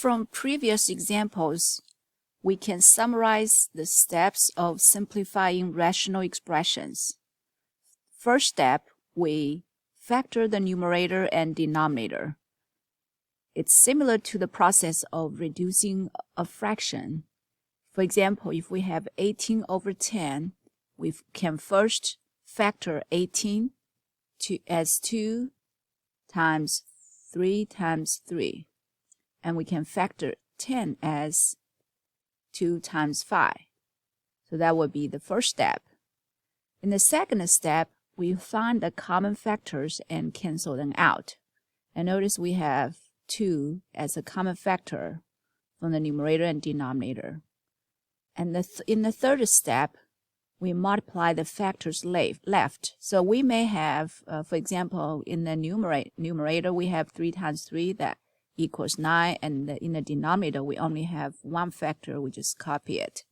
from previous examples, we can summarize the steps of simplifying rational expressions. First step, we factor the numerator and denominator. It's similar to the process of reducing a fraction. For example, if we have 18 over 10, we can first factor 18 as 2 times 3 times 3. And we can factor 10 as 2 times 5. So that would be the first step. In the second step, we find the common factors and cancel them out. And notice we have 2 as a common factor from the numerator and denominator. And in the third step, we multiply the factors left. So we may have, for example, in the numerator, we have 3 times 3, that equals 9, and in the denominator, we only have one factor, we just copy it.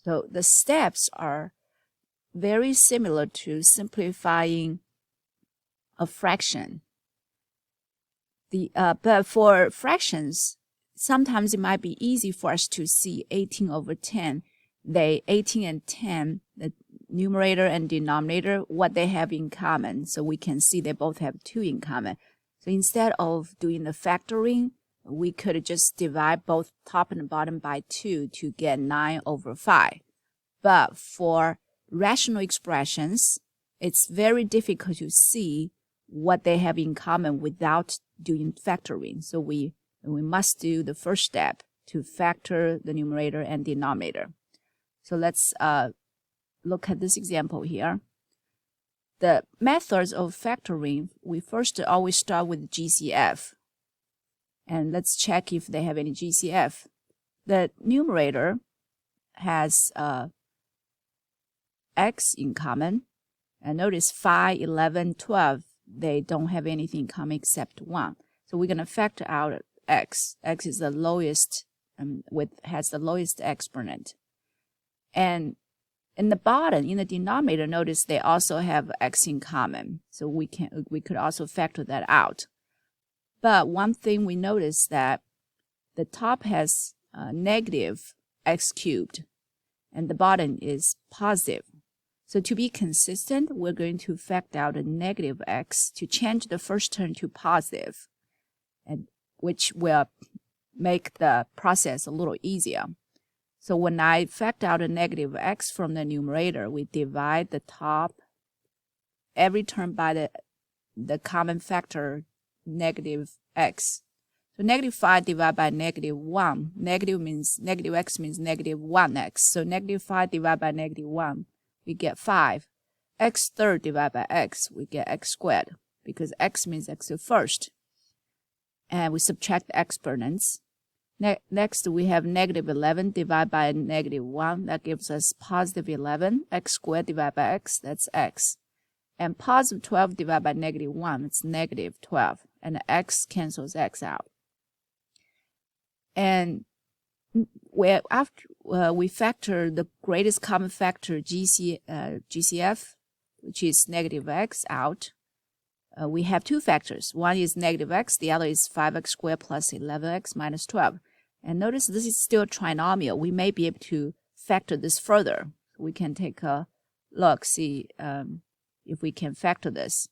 So the steps are very similar to simplifying a fraction. But for fractions, sometimes it might be easy for us to see 18 over 10. 18 and 10, the numerator and denominator, what they have in common. So we can see they both have 2 in common. So instead of doing the factoring, we could just divide both top and bottom by 2 to get 9 over 5. But for rational expressions, it's very difficult to see what they have in common without doing factoring. So we must do the first step to factor the numerator and denominator. So let's look at this example here. The methods of factoring, we first always start with GCF. And let's check if they have any GCF. The numerator has x in common. And notice 5, 11, 12, they don't have anything in common except 1. So we're going to factor out x. X is the lowest, has the lowest exponent. And in the bottom, in the denominator, notice they also have x in common. So we could also factor that out. But one thing we notice that the top has negative x cubed, and the bottom is positive. So to be consistent, we're going to factor out a negative x to change the first term to positive, and which will make the process a little easier. So when I factor out a negative x from the numerator, we divide the top every term by the common factor negative x. So negative 5 divided by negative 1. Negative x means negative 1x. So negative 5 divided by negative 1, we get 5. X third divided by x, we get x squared, because x means x first. And we subtract the exponents. Next, we have negative 11 divided by negative 1. That gives us positive 11. X squared divided by x, that's x. And positive 12 divided by negative 1, it's negative 12. And the x cancels x out. And after we factor the greatest common factor, GCF, which is negative x, out, we have 2 factors. One is negative x, the other is 5x squared plus 11x minus 12. And notice this is still trinomial. We may be able to factor this further. We can take a look, see if we can factor this.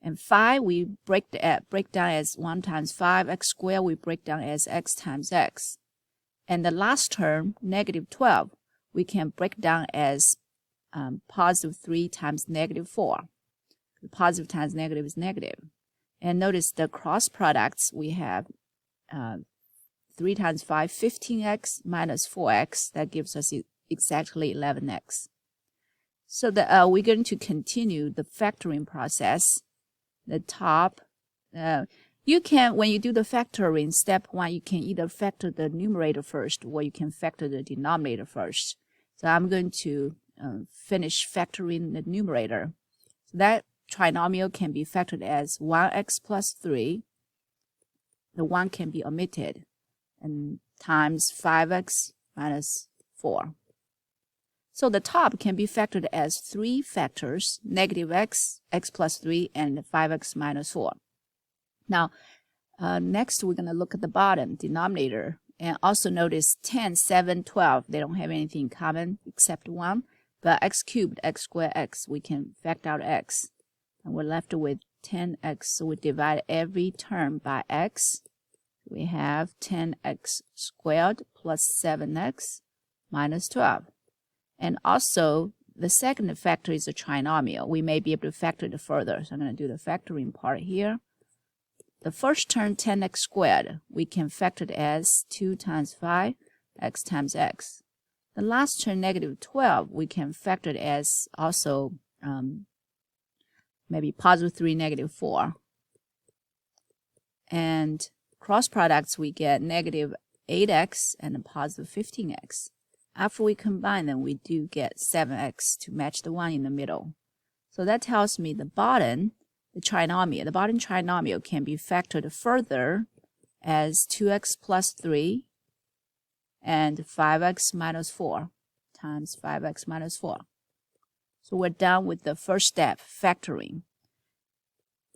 And 5, we break down as 1 times 5. X squared, we break down as x times x. And the last term, negative 12, we can break down as positive 3 times negative 4. Positive times negative is negative. And notice the cross products, we have 3 times 5, 15x minus 4x. That gives us exactly 11x. So we're going to continue the factoring process. The top, you can, when you do the factoring, step 1, you can either factor the numerator first or you can factor the denominator first. So I'm going to finish factoring the numerator. So that trinomial can be factored as 1x plus 3. The 1 can be omitted, and times 5x minus 4. So the top can be factored as 3 factors, negative x, x plus 3, and 5x minus 4. Now, Next, we're going to look at the bottom denominator. And also notice 10, 7, 12. They don't have anything in common except 1. But x cubed, x squared, x, we can factor out x. And we're left with 10x. So we divide every term by x. We have 10x squared plus 7x minus 12. And also, the second factor is a trinomial. We may be able to factor it further. So I'm going to do the factoring part here. The first term, 10x squared, we can factor it as 2 times 5, x times x. The last term, negative 12, we can factor it as also maybe positive 3, negative 4. And cross products, we get negative 8x and a positive 15x. After we combine them, we do get 7x to match the one in the middle. So that tells me the bottom, the bottom trinomial can be factored further as 2x plus 3 and 5x minus 4 times 5x minus 4. So we're done with the first step, factoring.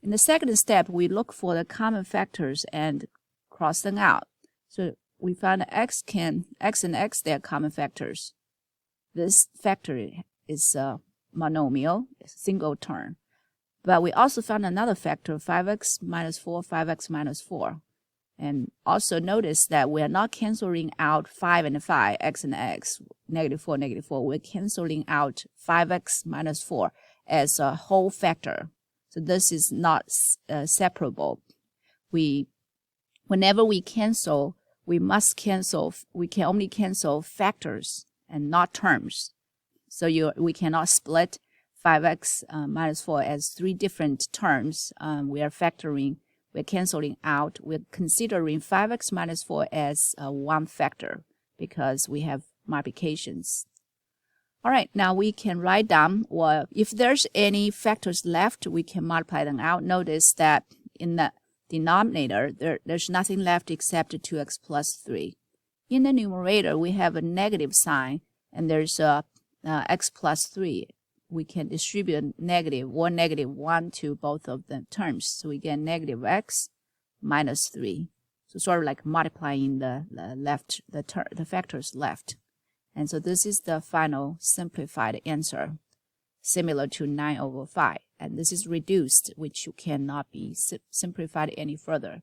In the second step, we look for the common factors and cross them out. So we found that x and x, they are common factors. This factor is a monomial, a single term. But we also found another factor, 5x minus 4, 5x minus 4. And also notice that we are not canceling out 5 and 5, x and x, negative 4, negative 4. We're canceling out 5x minus 4 as a whole factor. So this is not separable. Whenever we cancel, we can only cancel factors and not terms. So we cannot split 5x minus 4 as 3 different terms. We're canceling out. We're considering 5x minus 4 as one factor because we have multiplications. All right, now we can write down, well, if there's any factors left, we can multiply them out. Notice that in the denominator, there's nothing left except 2x plus 3. In the numerator, we have a negative sign, and there's x plus 3. We can distribute negative 1 to both of the terms. So we get negative x minus 3. So sort of like multiplying the factors left. And so this is the final simplified answer, similar to 9/5. And this is reduced, which cannot be simplified any further.